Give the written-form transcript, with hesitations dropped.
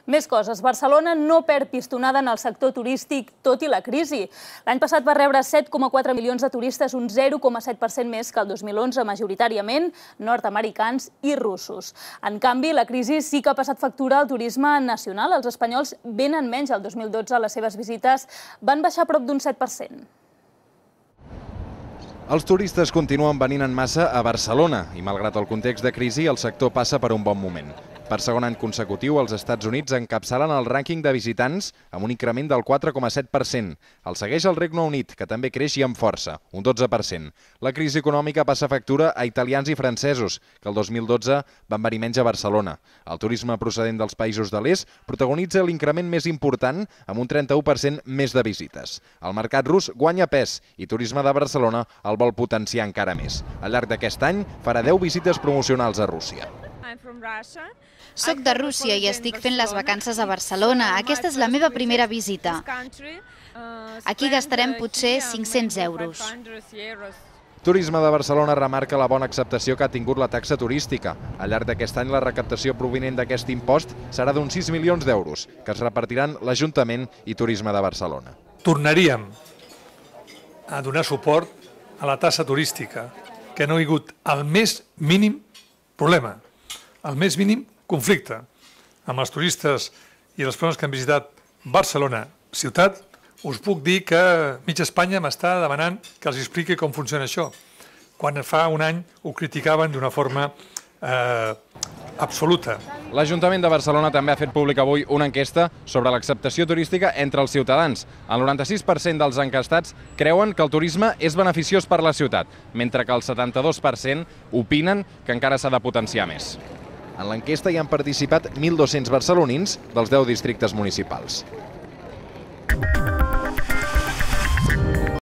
Més coses. Barcelona no perd pistonada en el sector turístic, tot i la crisi. L'any passat va rebre 7,4 milions de turistes, un 0,7% més que el 2011, majoritàriament nord-americans i russos. En canvi, la crisi sí que ha passat factura al turisme nacional. Els espanyols venen menys. El 2012 les seves visites van baixar prop d'un 7%. Els turistes continuen venint en massa a Barcelona i, malgrat el context de crisi, el sector passa per un bon moment. Per segon any consecutiu, els Estats Units encapçalen el rànquing de visitants amb un increment del 4,7%. El segueix el Regne Unit, que també creix i amb força, un 12%. La crisi econòmica passa factura a italians i francesos, que el 2012 van venir menys a Barcelona. El turisme procedent dels països de l'est protagonitza l'increment més important, amb un 31% més de visites. El mercat rus guanya pes i Turisme de Barcelona el vol potenciar encara més. Al llarg d'aquest any farà 10 visites promocionals a Rússia. Soc de Rússia i estic fent les vacances a Barcelona. Aquesta és la meva primera visita. Aquí gastarem potser 500 euros. Turisme de Barcelona remarca la bona acceptació que ha tingut la taxa turística. Al llarg d'aquest any la recaptació provinent d'aquest impost serà d'uns 6 milions d'euros, que es repartiran l'Ajuntament i Turisme de Barcelona. Tornaríem a donar suport a la taxa turística, que no hi ha hagut el més mínim problema, el més mínim conflicte amb els turistes i les persones que han visitat Barcelona ciutat. Us puc dir que mitja Espanya m'està demanant que els expliqui com funciona això, quan fa un any ho criticaven d'una forma absoluta. L'Ajuntament de Barcelona també ha fet pública avui una enquesta sobre l'acceptació turística entre els ciutadans. El 96% dels enquestats creuen que el turisme és beneficiós per la ciutat, mentre que el 72% opinen que encara s'ha de potenciar més. En l'enquesta hi han participat 1.200 barcelonins dels 10 districtes municipals.